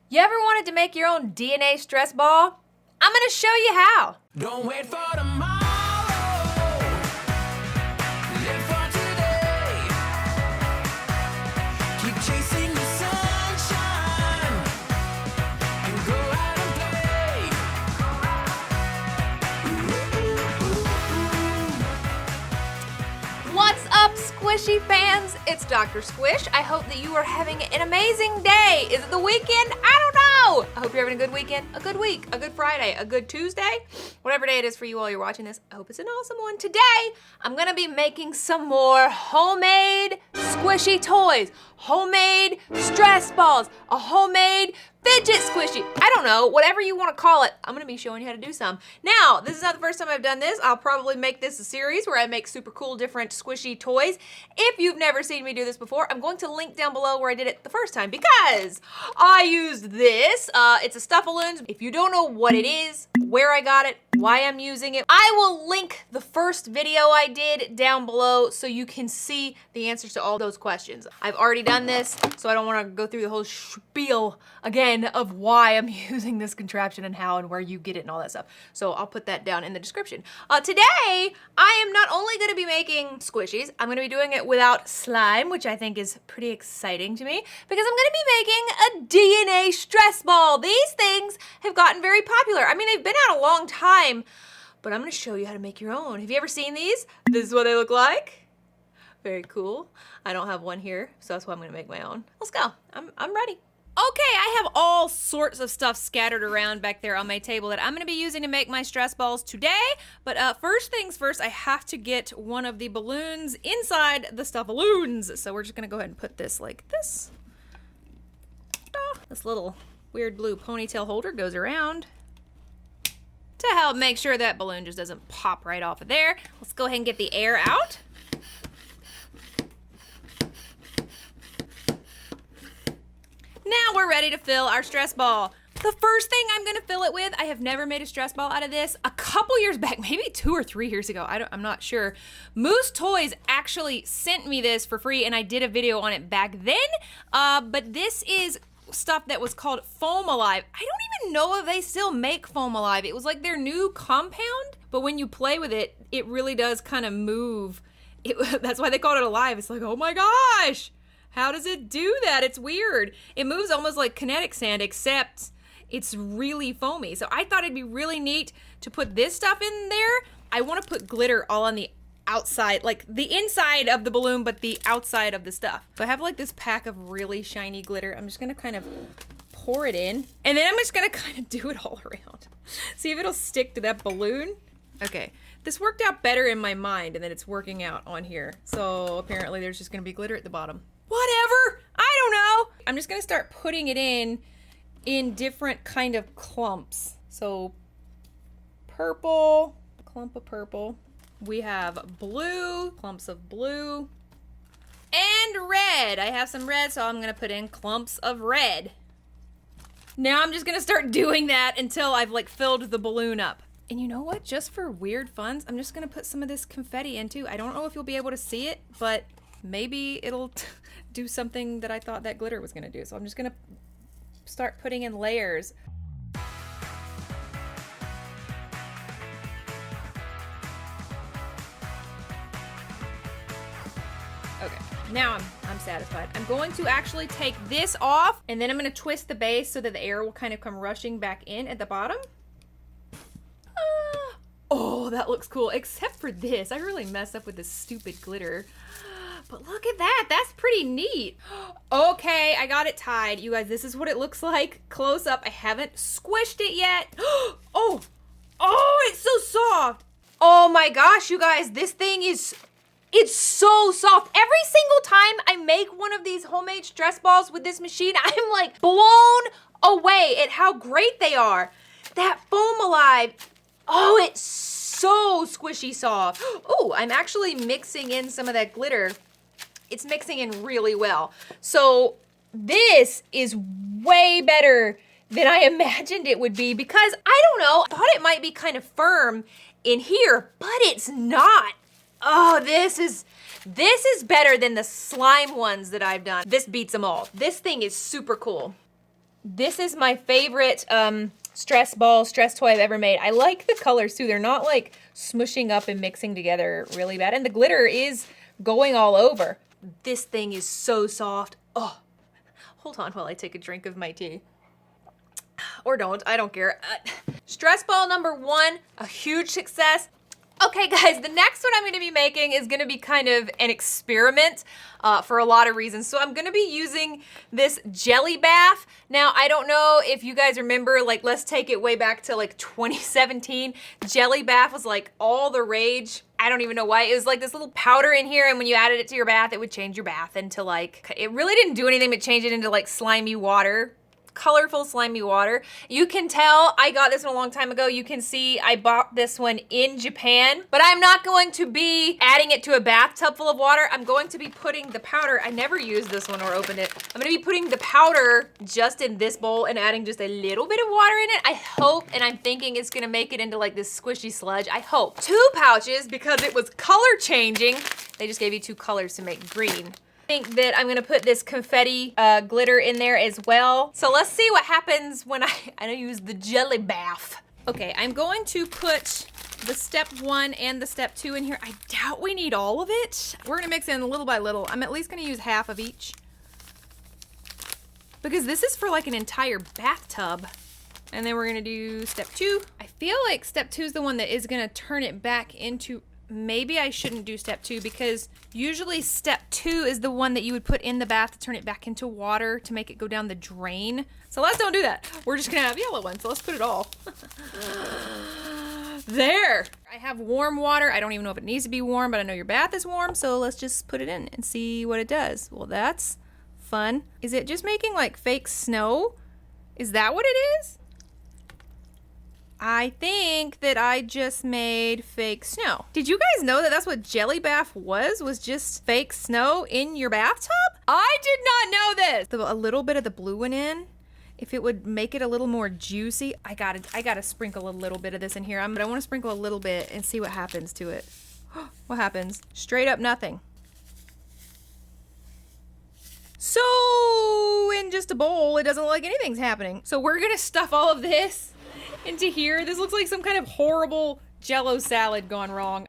You ever wanted to make your own DNA stress ball? I'm gonna show you how. Don't wait for tomorrow. Live for today. Keep chasing the sunshine and go out and play. What's up, Squishy fans? It's Doctor Squish. I hope that you are having an amazing day. Is it the weekend? I don't know. I hope you're having a good weekend, a good week, a good Friday, a good Tuesday, whatever day it is for you while you're watching this. I hope it's an awesome one. Today, I'm gonna be making some more homemade squishy toys, homemade stress balls, a homemade fidget squishy. I don't know, whatever you want to call it. I'm gonna be showing you how to do some. Now, this is not the first time I've done this. I'll probably make this a series where I make super cool different squishy toys. If you've never seen me do this before, I'm going to link down below where I did it the first time because I used this. It's a Stuffaloons. If you don't know what it is, where I got it, why I'm using it, I will link the first video I did down below so you can see the answers to all those questions. I've already done this, so I don't want to go through the whole spiel again of why I'm using this contraption and how and where you get it and all that stuff. So I'll put that down in the description. Today, I am not only going to be making squishies, I'm going to be doing it without slime, which I think is pretty exciting to me because I'm going to be making a DNA stress ball. These things have gotten very popular. I mean, they've been out a long time, but I'm going to show you how to make your own. Have you ever seen these? This is what they look like. Very cool. I don't have one here, so that's why I'm going to make my own. Let's go. I'm ready. Okay, I have all sorts of stuff scattered around back there on my table that I'm going to be using to make my stress balls today. But first things first, I have to get one of the balloons inside the Stuffaloons. So we're just going to go ahead and put this like this. This little weird blue ponytail holder goes around to help make sure that balloon just doesn't pop right off of there. Let's go ahead and get the air out. Now we're ready to fill our stress ball. The first thing I'm gonna fill it with, I have never made a stress ball out of this. A couple years back, maybe 2 or 3 years ago, I'm not sure. Moose Toys actually sent me this for free and I did a video on it back then. But this is stuff that was called Foam Alive. I don't even know if they still make Foam Alive. It was like their new compound, but when you play with it, it really does kind of move. That's why they called it alive. It's like, oh my gosh. How does it do that? It's weird. It moves almost like kinetic sand, except it's really foamy. So I thought it'd be really neat to put this stuff in there. I want to put glitter all on the outside, like the inside of the balloon, but the outside of the stuff. So I have like this pack of really shiny glitter. I'm just gonna kind of pour it in, and then I'm just gonna kind of do it all around. See if it'll stick to that balloon. Okay, this worked out better in my mind, and then it's working out on here. So apparently there's just gonna be glitter at the bottom. Whatever, I don't know. I'm just gonna start putting it in different kind of clumps. So purple, clump of purple. We have blue, clumps of blue, and red. I have some red, so I'm gonna put in clumps of red. Now I'm just gonna start doing that until I've like filled the balloon up. And you know what? Just for weird funs, I'm just gonna put some of this confetti in too. I don't know if you'll be able to see it, but maybe it'll do something that I thought that glitter was gonna do. So I'm just gonna start putting in layers. Okay, now I'm satisfied. I'm going to actually take this off, and then I'm gonna twist the base so that the air will kind of come rushing back in at the bottom. Oh, that looks cool, except for this. I really messed up with this stupid glitter. But look at that, that's pretty neat. Okay, I got it tied. You guys, this is what it looks like close up. I haven't squished it yet. Oh, it's so soft. Oh my gosh, you guys, this thing it's so soft. Every single time I make one of these homemade stress balls with this machine, I'm like blown away at how great they are. That Foam Alive, oh, it's so squishy soft. Oh, I'm actually mixing in some of that glitter. It's mixing in really well. So this is way better than I imagined it would be because, I don't know, I thought it might be kind of firm in here, but it's not. Oh, this is better than the slime ones that I've done. This beats them all. This thing is super cool. This is my favorite stress ball, stress toy I've ever made. I like the colors too. They're not like smushing up and mixing together really bad. And the glitter is going all over. This thing is so soft. Oh, hold on while I take a drink of my tea. Or don't, I don't care. Stress ball number 1, a huge success. Okay guys, the next one I'm gonna be making is gonna be kind of an experiment for a lot of reasons. So I'm gonna be using this jelly bath. Now, I don't know if you guys remember, like let's take it way back to like 2017. Jelly bath was like all the rage. I don't even know why. It was like this little powder in here, and when you added it to your bath, it would change your bath into like, it really didn't do anything but change it into like slimy water. Colorful slimy water. You can tell I got this one a long time ago. You can see I bought this one in Japan, but I'm not going to be adding it to a bathtub full of water. I'm going to be putting the powder. I never used this one or opened it. I'm gonna be putting the powder just in this bowl and adding just a little bit of water in it. I hope, and I'm thinking it's gonna make it into like this squishy sludge. I hope. 2 pouches because it was color changing. They just gave you 2 colors to make green. I think that I'm gonna put this confetti glitter in there as well. So let's see what happens when I use the jelly bath. Okay, I'm going to put the step 1 and the step 2 in here. I doubt we need all of it. We're gonna mix in little by little. I'm at least gonna use half of each, because this is for like an entire bathtub. And then we're gonna do step 2. I feel like step 2 is the one that is gonna turn it back into, maybe I shouldn't do step 2, because usually step 2 is the one that you would put in the bath to turn it back into water to make it go down the drain. So let's don't do that. We're just gonna have yellow ones, so let's put it all. There. I have warm water. I don't even know if it needs to be warm, but I know your bath is warm, so let's just put it in and see what it does. Well, that's fun. Is it just making like fake snow? Is that what it is? I think that I just made fake snow. Did you guys know that that's what jelly bath was just fake snow in your bathtub? I did not know this. A little bit of the blue went in. If it would make it a little more juicy, I gotta sprinkle a little bit of this in here. But I want to sprinkle a little bit and see what happens to it. What happens? Straight up nothing. So in just a bowl, it doesn't look like anything's happening. So we're gonna stuff all of this into here. This looks like some kind of horrible Jell-O salad gone wrong.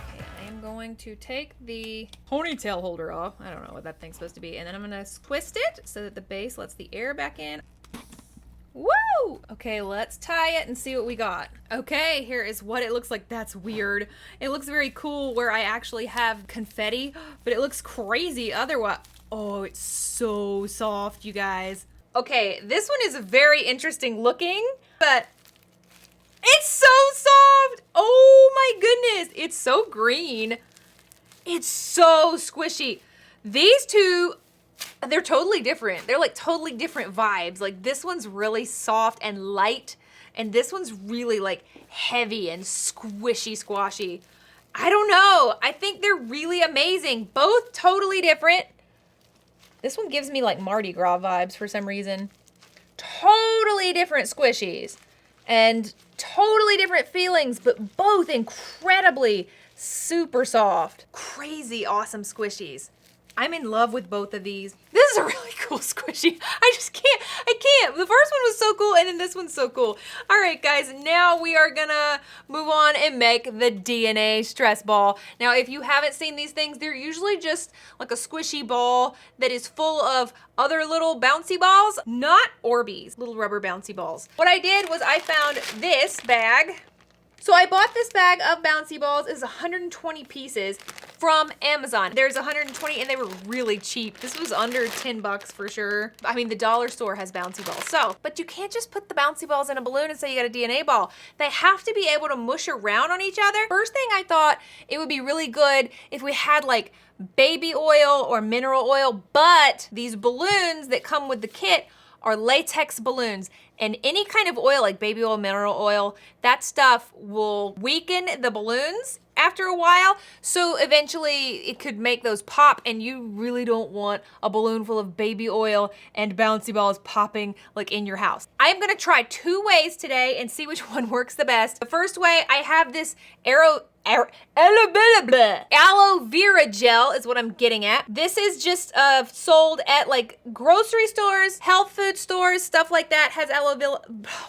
Okay, I am going to take the ponytail holder off. I don't know what that thing's supposed to be. And then I'm gonna twist it so that the base lets the air back in. Woo! Okay, let's tie it and see what we got. Okay, here is what it looks like. That's weird. It looks very cool where I actually have confetti, but it looks crazy otherwise. Oh, it's so soft, you guys. Okay, this one is very interesting looking, but it's so soft. Oh my goodness, it's so green. It's so squishy. These two, they're totally different. They're like totally different vibes. Like this one's really soft and light, and this one's really like heavy and squishy, squashy. I don't know. I think they're really amazing. Both totally different. This one gives me like Mardi Gras vibes for some reason. Totally different squishies and totally different feelings, but both incredibly super soft. Crazy awesome squishies. I'm in love with both of these. This is a really cool squishy. I can't. The first one was so cool, and then this one's so cool. All right, guys, now we are gonna move on and make the DNA stress ball. Now, if you haven't seen these things, they're usually just like a squishy ball that is full of other little bouncy balls, not Orbeez, little rubber bouncy balls. What I did was I found this bag. So I bought this bag of bouncy balls. It's 120 pieces from Amazon. There's 120 and they were really cheap. This was under 10 bucks for sure. I mean, the dollar store has bouncy balls. So, but you can't just put the bouncy balls in a balloon and say you got a DNA ball. They have to be able to mush around on each other. First thing I thought, it would be really good if we had like baby oil or mineral oil, but these balloons that come with the kit are latex balloons, and any kind of oil like baby oil, mineral oil, that stuff will weaken the balloons after a while, so eventually it could make those pop, and you really don't want a balloon full of baby oil and bouncy balls popping like in your house. I'm gonna try 2 ways today and see which one works the best. The first way, I have this aloe vera gel is what I'm getting at. This is just sold at like grocery stores, health food stores, stuff like that. Has aloe vera.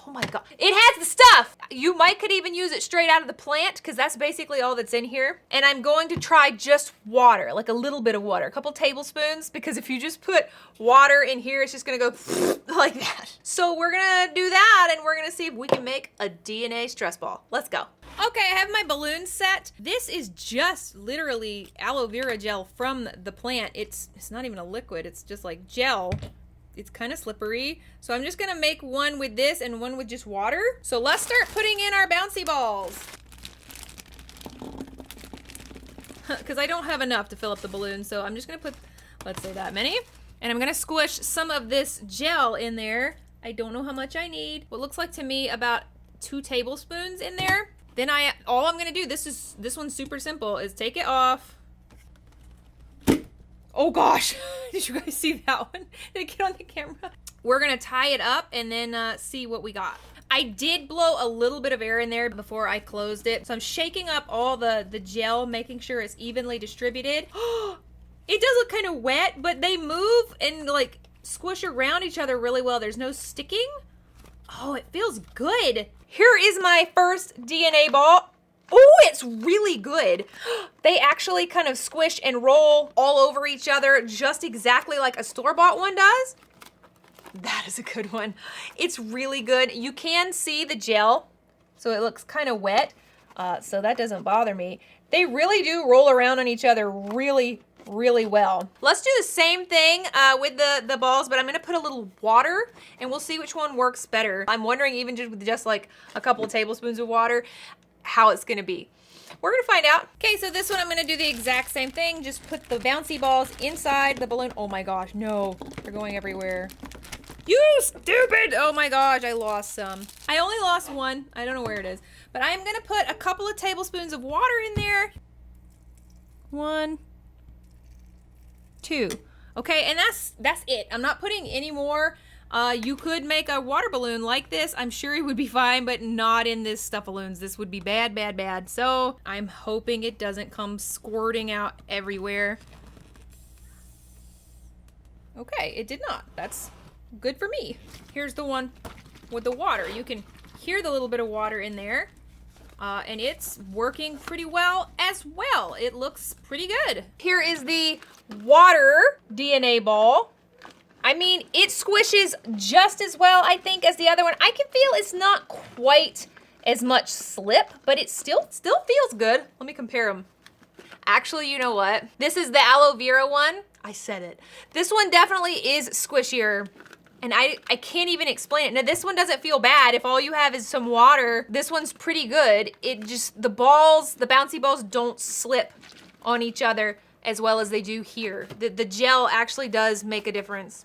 Oh my god, it has the stuff. You could even use it straight out of the plant, because that's basically all that's in here. And I'm going to try just water, like a little bit of water, a couple tablespoons, because if you just put water in here, it's just gonna go like that. So we're gonna do that, and we're gonna see if we can make a DNA stress ball. Let's go. Okay, I have my balloon set. This is just literally aloe vera gel from the plant. It's not even a liquid, it's just like gel. It's kind of slippery. So I'm just gonna make one with this and one with just water. So let's start putting in our bouncy balls. Because I don't have enough to fill up the balloon, so I'm just gonna put, let's say that many. And I'm gonna squish some of this gel in there. I don't know how much I need. What looks like to me about 2 tablespoons in there. Then all I'm gonna do, this one's super simple, is take it off. Oh gosh, did you guys see that one? Did it get on the camera? We're gonna tie it up and then see what we got. I did blow a little bit of air in there before I closed it. So I'm shaking up all the gel, making sure it's evenly distributed. It does look kind of wet, but they move and like squish around each other really well. There's no sticking. Oh, it feels good. Here is my first DNA ball. Oh, it's really good. They actually kind of squish and roll all over each other, just exactly like a store-bought one does. That is a good one. It's really good. You can see the gel, so it looks kind of wet, so that doesn't bother me. They really do roll around on each other really well. Let's do the same thing with the balls, but I'm gonna put a little water and we'll see which one works better. I'm wondering, even just with just like a couple of tablespoons of water, how it's gonna be. We're gonna find out. Okay, so this one I'm gonna do the exact same thing. Just put the bouncy balls inside the balloon. Oh my gosh, no, they're going everywhere. You stupid! Oh my gosh, I lost some. I only lost one. I don't know where it is. But I'm gonna put a couple of tablespoons of water in there. 1, 2. Okay, and that's it. I'm not putting any more. You could make a water balloon like this. I'm sure it would be fine, but not in this Stuff-A-Loons. This would be bad. So I'm hoping it doesn't come squirting out everywhere. Okay, it did not. That's good for me. Here's the one with the water. You can hear the little bit of water in there. And it's working pretty well as well. It looks pretty good. Here is the water DNA ball. I mean, it squishes just as well, I think, as the other one. I can feel it's not quite as much slip, but it still feels good. Let me compare them. Actually, you know what? This is the aloe vera one. I said it. This one definitely is squishier. And I can't even explain it. Now, this one doesn't feel bad. If all you have is some water, this one's pretty good. It just, the bouncy balls don't slip on each other as well as they do here. The gel actually does make a difference.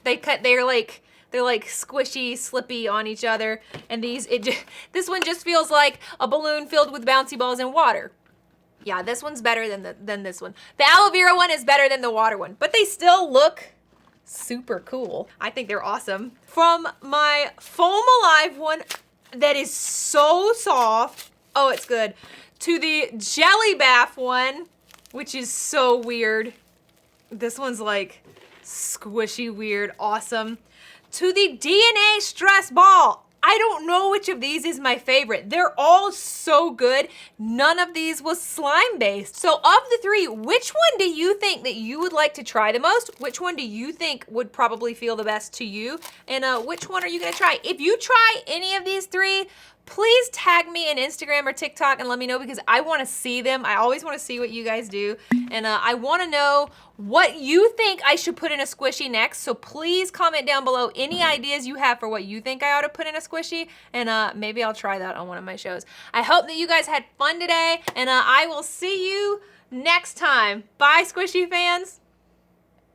They're like squishy, slippy on each other. And this one just feels like a balloon filled with bouncy balls and water. Yeah, this one's better than this one. The aloe vera one is better than the water one, but they still look super cool. I think they're awesome. From my Foam Alive one that is so soft, oh, it's good, to the Jelly Bath one, which is so weird. This one's like squishy, weird, awesome. To the DNA Stress Ball. I don't know which of these is my favorite. They're all so good. None of these was slime based. So of the 3, which one do you think that you would like to try the most? Which one do you think would probably feel the best to you? And which one are you gonna try? If you try any of these 3, please tag me in Instagram or TikTok and let me know, because I wanna see them. I always wanna see what you guys do. And I wanna know what you think I should put in a squishy next. So please comment down below any ideas you have for what you think I ought to put in a squishy, and maybe I'll try that on one of my shows. I hope that you guys had fun today, and I will see you next time. Bye, squishy fans.